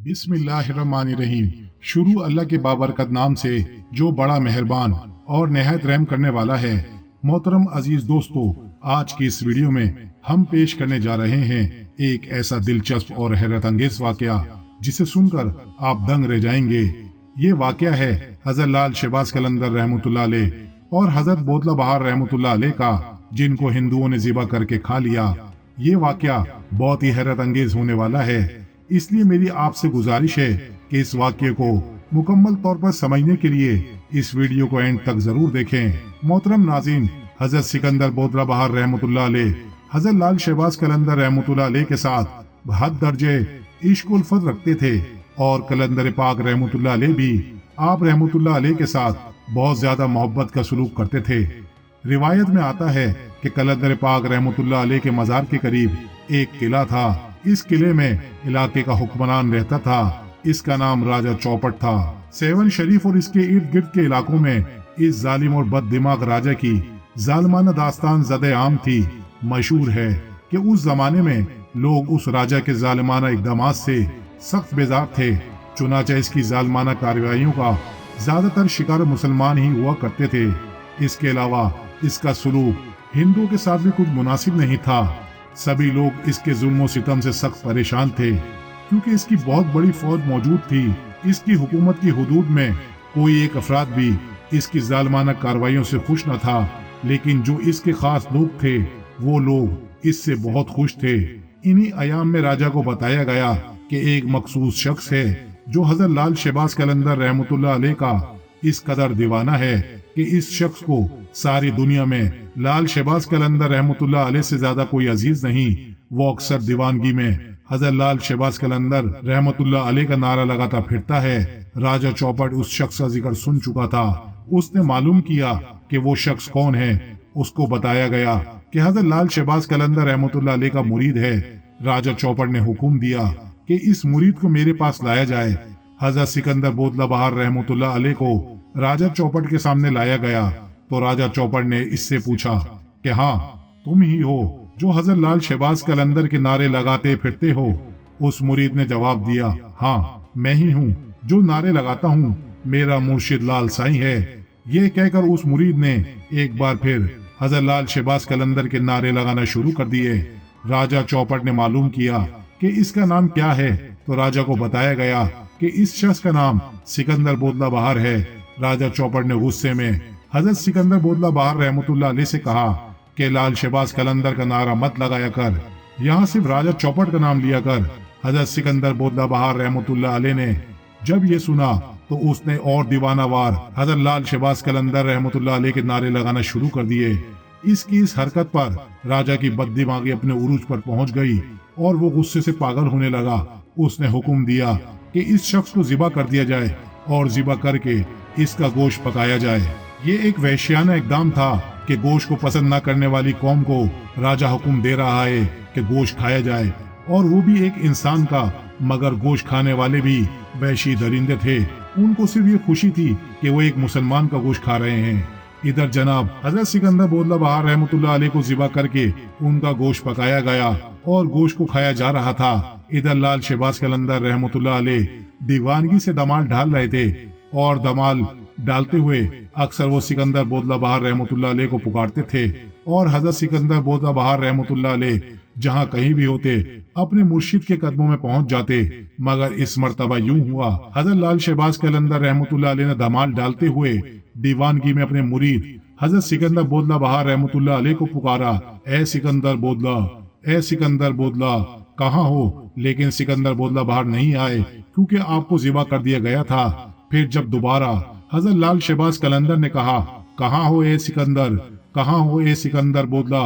बिस्मिल्लाहिर्रहमानिर्रहीम। शुरू अल्लाह के बाबरकत नाम से जो बड़ा मेहरबान और निहायत रहम करने वाला है। मोहतरम अजीज दोस्तों, आज की इस वीडियो में हम पेश करने जा रहे हैं एक ऐसा दिलचस्प और हैरत अंगेज वाकया जिसे सुनकर आप दंग रह जाएंगे। ये वाकया है हजरत लाल शहबाज कलंदर रहमतुल्लाह अलैह और हजरत बोतला बहार रहमतुल्लाह अलैह का, जिनको हिंदुओं ने ज़िबा करके खा लिया। ये वाकया बहुत ही हैरत अंगेज होने वाला है, इसलिए मेरी आपसे गुजारिश है कि इस वाक्य को मुकम्मल तौर पर समझने के लिए इस वीडियो को एंड तक जरूर देखें। मोहतरम नाज़रीन, हजरत सिकंदर बोतला बहार रहमतुल्लाह अलैह हजरत लाल शहबाज कलंदर रहमतुल्लाह अलैह के साथ हद दर्जे इश्क उल्फत रखते थे और कलंदर पाक रहमतुल्लाह अलैह भी आप रहमतुल्लाह अलैह के साथ बहुत ज्यादा मोहब्बत का सलूक करते थे। रिवायत में आता है कि कलंदर पाक रहमतुल्लाह अलैह के मज़ार के करीब एक किला था। इस किले में इलाके का हुक्मरान रहता था। इसका नाम राजा चौपट था। सेवन शरीफ और इसके इर्द गिर्द के इलाकों में इस जालिम और बद दिमाग राजा की जालमाना दास्तान ज़दे आम थी। मशहूर है कि उस जमाने में लोग उस राजा के जालिमाना इकदामात से सख्त बेजार थे। चुनाचे इसकी जालमाना कार्रवाइयों का ज्यादातर शिकार मुसलमान ही हुआ करते थे। इसके अलावा इसका सलूक हिंदुओं के साथ भी कुछ मुनासिब नहीं था। सभी लोग इसके जुल्म सितम से सख्त परेशान थे, क्योंकि इसकी बहुत बड़ी फौज मौजूद थी। इसकी हुकूमत की हुदूद में कोई एक अफराद भी इसकी जालमाना कार्रवाइयों से खुश न था, लेकिन जो इसके खास लोग थे वो लोग इससे बहुत खुश थे। इन्हीं अयाम में राजा को बताया गया कि एक मखसूस शख्स है जो हजरत लाल शहबाज कलंदर रहमतुल्लाह अलैह का इस कदर दीवाना है कि इस शख्स को सारी दुनिया में लाल शहबाज कलंदर रहमतुल्लाह अलैह से ज्यादा कोई अजीज नहीं। वो अक्सर दीवानगी में हजरत लाल शहबाज कलंदर रहमतुल्लाह अलैह का नारा लगाता फिरता है। राजा चौपट उस शख्स का जिक्र सुन चुका था। उसने मालूम किया कि वो शख्स कौन है। उसको बताया गया कि हजरत लाल शहबाज कलंदर रहमतुल्लाह अलैह का मुरीद है। राजा चौपट ने हुक्म दिया कि इस मुरीद को मेरे पास लाया जाए। हजरत सिकंदर बोतला बहार रहमतुल्लाह अलैह को राजा चौपट के सामने लाया गया तो राजा चौपट ने इससे पूछा कि हाँ, तुम ही हो जो हजरत लाल शहबाज कलंदर के नारे लगाते फिरते हो। उस मुरीद ने जवाब दिया, हाँ, मैं ही हूँ जो नारे लगाता हूँ। मेरा मुर्शिद लाल साईं है। ये कहकर उस मुरीद ने एक बार फिर हजरत लाल शहबाज कलंदर के नारे लगाना शुरू कर दिए। राजा चौपट ने मालूम किया कि इसका नाम क्या है तो राजा को बताया गया कि इस शख्स का नाम सिकंदर बोतला बहार है। राजा चौपट ने गुस्से में हजरत सिकंदर बोतला बहार रहमतुल्लाह अलैह से कहा कि लाल शहबाज कलंदर का नारा मत लगाया कर, यहाँ सिर्फ राजा चौपट का नाम लिया कर। हजरत सिकंदर बोतला बहार रहमतुल्लाह अलैह ने जब ये सुना तो उसने और दीवानावार हजरत लाल शहबाज कलंदर रहमतुल्लाह अलैह के नारे लगाना शुरू कर दिए। इसकी इस हरकत पर राजा की बददिमागी अपने उरूज पर पहुंच गई और वो गुस्से से पागल होने लगा। उसने हुक्म दिया कि इस शख्स को ज़िबा कर दिया जाए और ज़िबा करके इसका गोश्त पकाया जाए। ये एक वहशियाना इकदाम था कि गोश्त को पसंद न करने वाली कौम को राजा हुक्म दे रहा है कि गोश्त खाया जाए, और वो भी एक इंसान का। मगर गोश्त खाने वाले भी वहशी दरिंदे थे। उनको सिर्फ ये खुशी थी कि वो एक मुसलमान का गोश्त खा रहे हैं। इधर जनाब हजरत सिकंदर बोतला बहार रहमतुल्लाह अलैह को ज़िबा करके उनका गोश्त पकाया गया और गोश्त को खाया जा रहा था। इधर लाल शहबाज कलंदर रहमतुल्लाह अलैह दीवानगी से दमाल डाल रहे थे और दमाल डालते हुए अक्सर वो सिकंदर बोतला बहार रहमतुल्लाह अलैह को पुकारते थे। और हजरत सिकंदर बोतला बहार रहमतुल्लाह अलैह जहाँ कहीं भी होते अपने मुर्शिद के कदमों में पहुंच जाते। मगर इस मर्तबा यूं हुआ, हजरत लाल शहबाज कलंदर रहमतुल्लाह अलैह ने दमाल डालते हुए दीवानगी में अपने मुरीद हजरत सिकंदर बोतला बहार रहमतुल्लाह अलैह को पुकारा, ए सिकंदर बोतला, ए सिकंदर बोतला, कहाँ हो? लेकिन सिकंदर बोतला बहार नहीं आए, क्योंकि आपको ज़िबा कर दिया गया था। फिर जब दोबारा हजरत लाल शहबाज कलंदर ने कहा, कहाँ हो ए सिकंदर, कहाँ हो ए सिकंदर बोतला,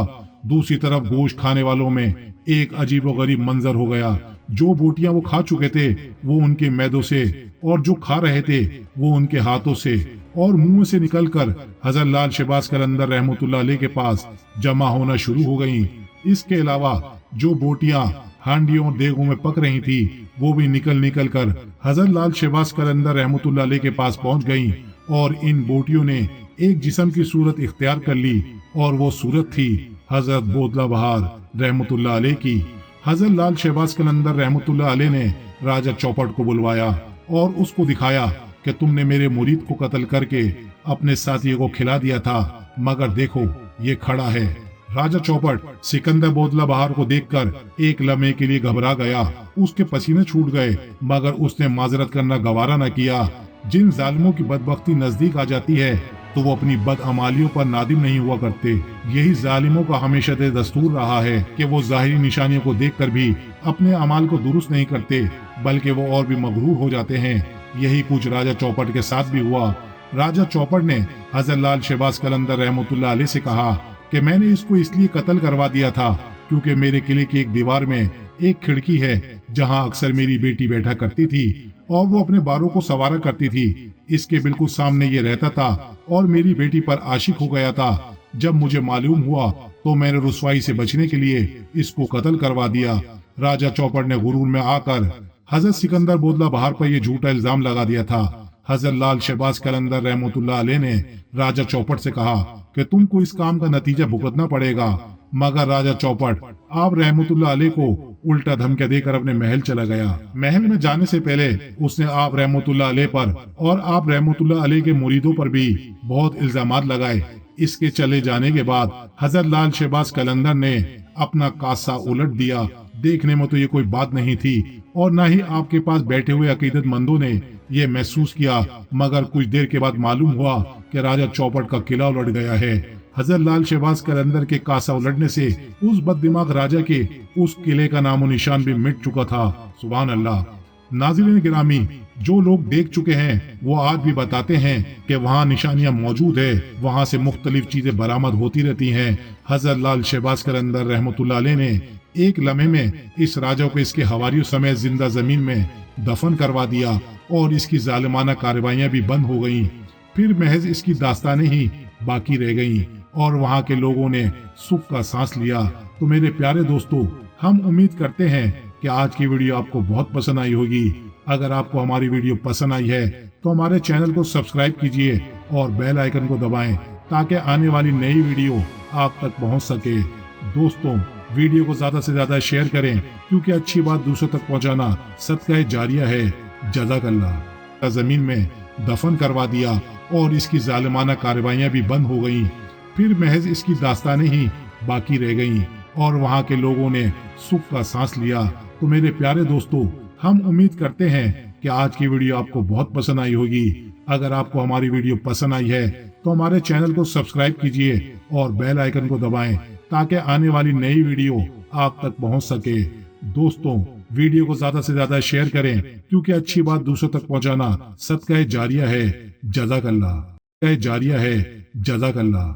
दूसरी तरफ गोश्त खाने वालों में एक अजीब व गरीब मंजर हो गया। जो बोटियां वो खा चुके थे वो उनके मैदों से, और जो खा रहे थे वो उनके हाथों से और मुंह से निकलकर हजरत लाल शहबाज कलंदर रहमतुल्लाह अलैह के पास जमा होना शुरू हो गईं। इसके अलावा जो बोटियां हांडियों और देगों में पक रही थी वो भी निकल कर हजरत लाल शहबाज कलंदर रहमतुल्लाह अलैह के पास पहुंच गईं। और इन बोटियों ने एक जिस्म की सूरत इख्तियार कर ली, और वो सूरत थी हजरत बोतला बहार रहमतुल्लाह अलैह की। हजरत लाल शहबाज कलंदर रहमतुल्लाह अलैह ने राजा चौपट को बुलवाया और उसको दिखाया कि तुमने मेरे मुरीद को कत्ल करके अपने साथियों को खिला दिया था, मगर देखो ये खड़ा है। राजा चौपट सिकंदर बोदला बहार को देखकर एक लम्हे के लिए घबरा गया। उसके पसीने छूट गए, मगर उसने माजरत करना गवारा न किया। जिन जालिमों की बदबख्ती नजदीक आ जाती है तो वो अपनी बदअमालियों पर नादिम नहीं हुआ करते। यही जालिमों का हमेशा से दस्तूर रहा है कि वो जाहिरी निशानियों को देखकर भी अपने अमाल को दुरुस्त नहीं करते, बल्कि वो और भी मगरूर हो जाते हैं। यही कुछ राजा चौपट के साथ भी हुआ। राजा चौपट ने हजरत लाल शहबाज कलंदर रहमतुल्लाह अलैह से कहा कि मैंने इसको इसलिए कत्ल करवा दिया था क्योंकि मेरे किले की एक दीवार में एक खिड़की है जहां अक्सर मेरी बेटी बैठा करती थी और वो अपने बारों को संवारा करती थी। इसके बिल्कुल सामने ये रहता था और मेरी बेटी पर आशिक हो गया था। जब मुझे मालूम हुआ तो मैंने रुसवाई से बचने के लिए इसको कत्ल करवा दिया। राजा चौपट ने गुरूर में आकर हजरत सिकंदर बोदला बहार पर यह झूठा इल्जाम लगा दिया था। हजरत लाल शहबाज कलंदर रहमतुल्लाह अलैह ने राजा चौपट से कहा कि तुमको इस काम का नतीजा भुगतना पड़ेगा, मगर राजा चौपट आप रहमतुल्लाह अलैह को उल्टा धमकियां देकर अपने महल चला गया। महल में जाने से पहले उसने आप रहमतुल्लाह अलैह पर और आप रहमतुल्लाह अलैह के मुरीदों पर भी बहुत इल्जामात लगाए। इसके चले जाने के बाद हजरत लाल शहबाज कलंदर ने अपना कासा उलट दिया। देखने में तो ये कोई बात नहीं थी और न ही आपके पास बैठे हुए अकीदतमंदों ने ये महसूस किया, मगर कुछ देर के बाद मालूम हुआ कि राजा चौपट का किला उलट गया है। हजरत लाल शहबाज कलंदर के कासा उलटने से उस बददिमाग राजा के उस किले का नामो निशान भी मिट चुका था। सुभान अल्लाह। नाज़रीन गिरामी, जो लोग देख चुके हैं वो आज भी बताते हैं कि वहाँ निशानियां मौजूद है, वहाँ से मुख्तलिफ चीजें बरामद होती रहती हैं। हजरत लाल शहबाज कलंदर रहमतुल्लाह अलैह ने एक लम्हे में इस राजा को इसके हवारियों समेत जिंदा जमीन में दफन करवा दिया और इसकी जालिमाना कार्रवाइयां भी बंद हो गईं। फिर महज इसकी दास्तानें ही बाकी रह गईं और वहाँ के लोगों ने सुख का सांस लिया। तो मेरे प्यारे दोस्तों, हम उम्मीद करते हैं कि आज की वीडियो आपको बहुत पसंद आई होगी। अगर आपको हमारी वीडियो पसंद आई है तो हमारे चैनल को सब्सक्राइब कीजिए और बेल आइकन को दबाएं ताकि आने वाली नई वीडियो आप तक पहुंच सके। दोस्तों, वीडियो को ज्यादा से ज्यादा शेयर करें क्योंकि अच्छी बात दूसरों तक पहुंचाना सदका जारिया है। जज़ाकल्लाह। जमीन में दफन करवा दिया और इसकी जालिमाना कार्रवाइयां भी बंद हो गईं। फिर महज इसकी दास्तानें ही बाकी रह गईं और वहाँ के लोगों ने सुख का सांस लिया। तो मेरे प्यारे दोस्तों, हम उम्मीद करते हैं कि आज की वीडियो आपको बहुत पसंद आई होगी। अगर आपको हमारी वीडियो पसंद आई है तो हमारे चैनल को सब्सक्राइब कीजिए और बेल आइकन को दबाएं ताकि आने वाली नई वीडियो आप तक पहुंच सके। दोस्तों, वीडियो को ज्यादा से ज्यादा शेयर करें क्योंकि अच्छी बात दूसरों तक पहुंचाना सदका जारिया है। जज़ाकल्लाह। जारिया है। जज़ाकल्लाह।